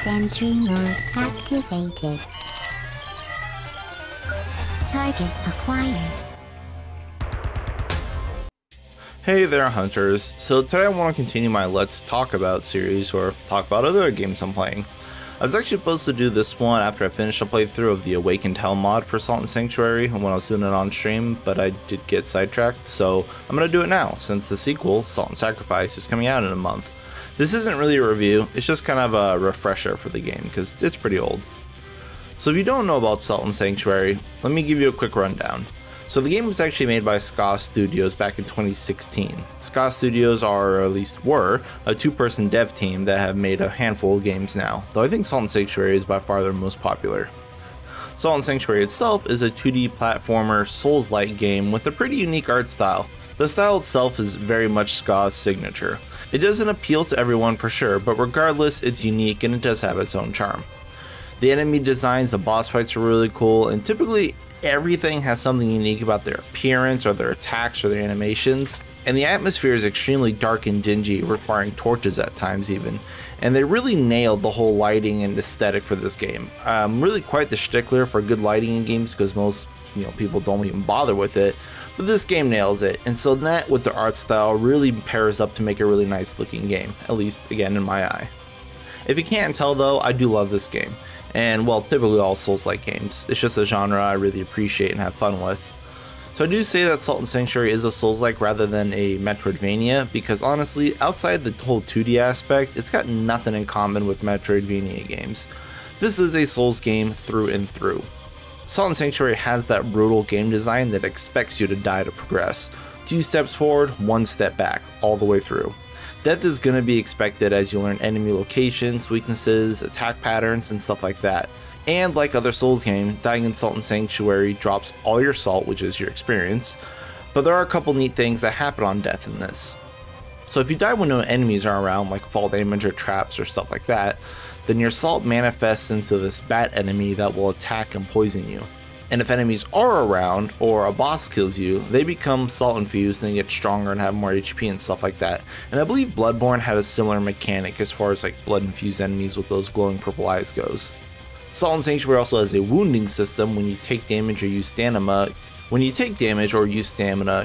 Sentry mode activated. Target acquired. Hey there, hunters. So today I want to continue my Let's Talk About series, or talk about other games I'm playing. I was actually supposed to do this one after I finished a playthrough of the Awakened Hell mod for Salt and Sanctuary when I was doing it on stream, but I did get sidetracked, so I'm going to do it now since the sequel, Salt and Sacrifice, is coming out in a month. This isn't really a review, it's just kind of a refresher for the game because it's pretty old. So if you don't know about Salt and Sanctuary, let me give you a quick rundown. So the game was actually made by Ska Studios back in 2016. Ska Studios are, or at least were, a two-person dev team that have made a handful of games now, though I think Salt and Sanctuary is by far their most popular. Salt and Sanctuary itself is a 2D platformer Souls-like game with a pretty unique art style. The style itself is very much Ska's signature. It doesn't appeal to everyone for sure, but regardless, it's unique and it does have its own charm. The enemy designs, the boss fights are really cool, and typically everything has something unique about their appearance or their attacks or their animations. And the atmosphere is extremely dark and dingy, requiring torches at times even. And they really nailed the whole lighting and aesthetic for this game. I'm really quite the stickler for good lighting in games because most people don't even bother with it. But this game nails it, and so that with the art style really pairs up to make a really nice looking game, at least again in my eye. If you can't tell though, I do love this game. And well, typically all Souls-like games. It's just a genre I really appreciate and have fun with. So I do say that Salt and Sanctuary is a Souls-like rather than a Metroidvania, because honestly, outside the whole 2D aspect, it's got nothing in common with Metroidvania games. This is a Souls game through and through. Salt and Sanctuary has that brutal game design that expects you to die to progress. 2 steps forward, 1 step back, all the way through. Death is going to be expected as you learn enemy locations, weaknesses, attack patterns, and stuff like that. And like other Souls games, dying in Salt and Sanctuary drops all your salt, which is your experience, but there are a couple neat things that happen on death in this. So if you die when no enemies are around, like fall damage or traps or stuff like that, then your salt manifests into this bat enemy that will attack and poison you. And if enemies are around, or a boss kills you, they become salt infused and get stronger and have more HP and stuff like that. And I believe Bloodborne had a similar mechanic as far as like blood infused enemies with those glowing purple eyes goes. Salt and Sanctuary also has a wounding system. When you take damage or use stamina,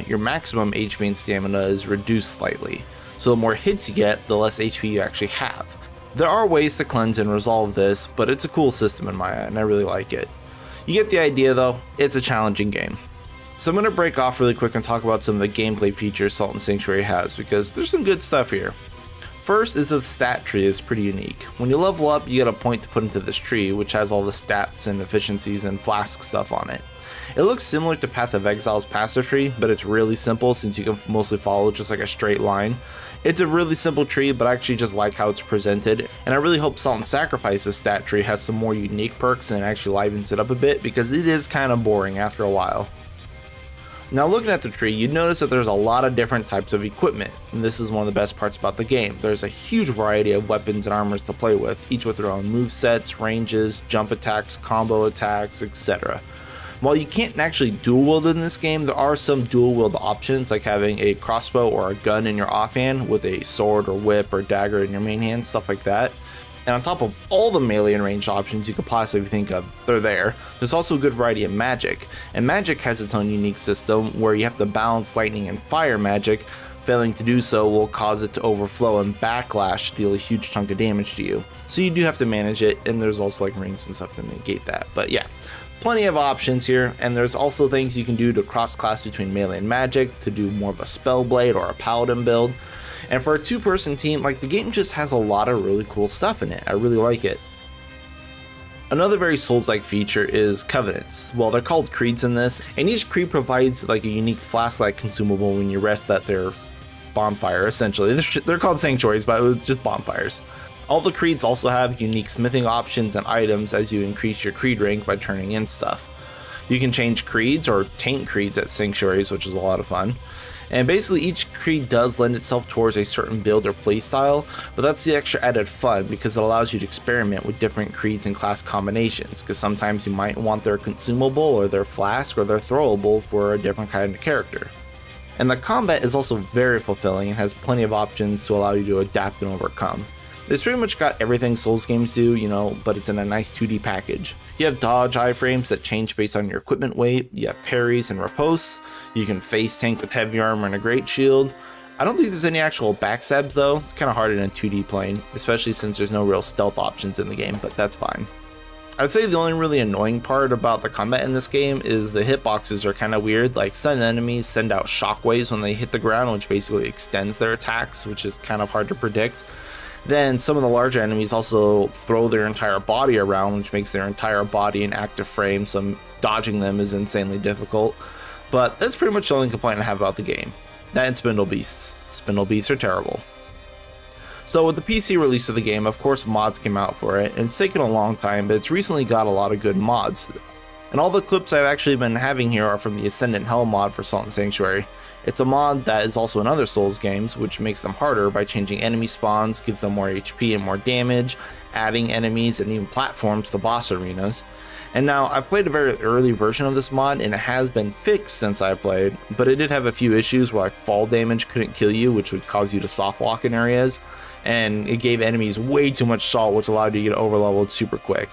your maximum HP and stamina is reduced slightly. So the more hits you get, the less HP you actually have. There are ways to cleanse and resolve this, but it's a cool system in my eye and I really like it. You get the idea though, it's a challenging game. So I'm going to break off really quick and talk about some of the gameplay features Salt and Sanctuary has, because there's some good stuff here. First is the stat tree is pretty unique. When you level up, you get a point to put into this tree, which has all the stats and efficiencies and flask stuff on it. It looks similar to Path of Exile's passive tree, but it's really simple since you can mostly follow just like a straight line. It's a really simple tree, but I actually just like how it's presented, and I really hope Salt and Sacrifice's stat tree has some more unique perks and actually livens it up a bit, because it is kind of boring after a while. Now looking at the tree, you'd notice that there's a lot of different types of equipment, and this is one of the best parts about the game. There's a huge variety of weapons and armors to play with, each with their own movesets, ranges, jump attacks, combo attacks, etc. While you can't actually dual wield in this game, there are some dual wield options, like having a crossbow or a gun in your offhand with a sword or whip or dagger in your main hand, stuff like that. And on top of all the melee and ranged options you could possibly think of, they're there. There's also a good variety of magic, and magic has its own unique system where you have to balance lightning and fire magic. Failing to do so will cause it to overflow and backlash, deal a huge chunk of damage to you. So you do have to manage it, and there's also like rings and stuff to negate that, but yeah. Plenty of options here, and there's also things you can do to cross-class between melee and magic to do more of a spellblade or a paladin build. And for a 2-person team, like, the game just has a lot of really cool stuff in it. I really like it. Another very Souls-like feature is Covenants. Well, they're called creeds in this, and each creed provides like a unique flask-like consumable when you rest at their bonfire, essentially. They're called sanctuaries, but it's just bonfires. All the creeds also have unique smithing options and items as you increase your creed rank by turning in stuff. You can change creeds or taint creeds at sanctuaries, which is a lot of fun. And basically each creed does lend itself towards a certain build or playstyle, but that's the extra added fun because it allows you to experiment with different creeds and class combinations, because sometimes you might want their consumable or their flask or their throwable for a different kind of character. And the combat is also very fulfilling and has plenty of options to allow you to adapt and overcome. It's pretty much got everything Souls games do, you know, but it's in a nice 2D package. You have dodge iframes that change based on your equipment weight, you have parries and riposts, you can face tank with heavy armor and a great shield. I don't think there's any actual backstabs though, it's kind of hard in a 2D plane, especially since there's no real stealth options in the game, but that's fine. I'd say the only really annoying part about the combat in this game is the hitboxes are kind of weird. Like, some enemies send out shockwaves when they hit the ground, which basically extends their attacks, which is kind of hard to predict. Then some of the larger enemies also throw their entire body around, which makes their entire body an active frame, so dodging them is insanely difficult. But that's pretty much the only complaint I have about the game. That and spindle beasts. Spindle beasts are terrible. So with the PC release of the game, of course mods came out for it, and it's taken a long time, but it's recently got a lot of good mods. And all the clips I've actually been having here are from the Ascendant Hell mod for Salt and Sanctuary. It's a mod that is also in other Souls games, which makes them harder by changing enemy spawns, gives them more HP and more damage, adding enemies and even platforms to boss arenas. And now, I've played a very early version of this mod, and it has been fixed since I played, but it did have a few issues where like fall damage couldn't kill you, which would cause you to soft walk in areas, and it gave enemies way too much salt, which allowed you to get overleveled super quick.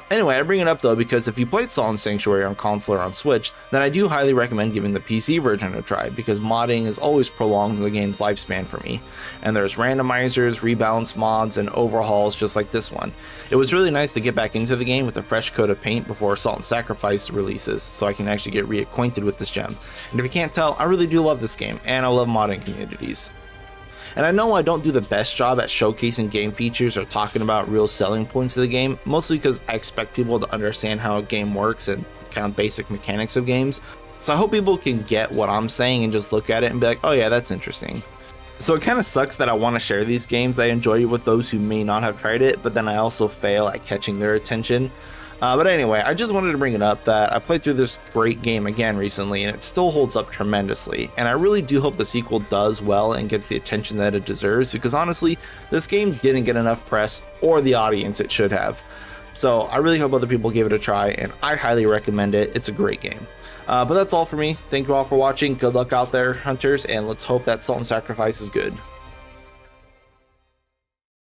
Anyway, I bring it up though because if you played Salt and Sanctuary on console or on Switch, then I do highly recommend giving the PC version a try, because modding has always prolonged the game's lifespan for me. And there's randomizers, rebalance mods, and overhauls just like this one. It was really nice to get back into the game with a fresh coat of paint before Salt and Sacrifice releases, so I can actually get reacquainted with this gem. And if you can't tell, I really do love this game, and I love modding communities. And I know I don't do the best job at showcasing game features or talking about real selling points of the game, mostly because I expect people to understand how a game works and kind of basic mechanics of games. So I hope people can get what I'm saying and just look at it and be like, oh yeah, that's interesting. So it kind of sucks that I want to share these games I enjoy with those who may not have tried it, but then I also fail at catching their attention. But anyway, I just wanted to bring it up that I played through this great game again recently, and it still holds up tremendously. And I really do hope the sequel does well and gets the attention that it deserves, because honestly, this game didn't get enough press or the audience it should have. So I really hope other people give it a try, and I highly recommend it. It's a great game. But that's all for me. Thank you all for watching. Good luck out there, hunters, and let's hope that Salt and Sacrifice is good.